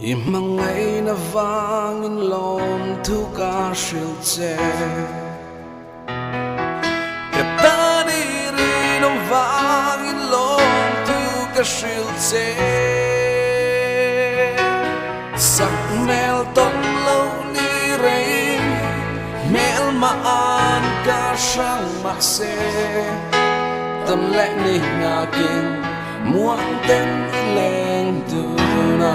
I mangai na vangin lom thu ka shilche Katani rin ang vangin lom thu ka shilche Sak mel tom lâu ni rei Mel maan ka siyang makse Tâm lẽ ni nga kinh Muang tên ileng tu na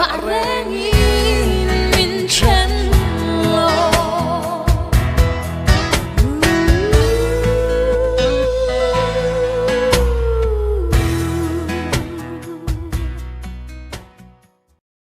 Mare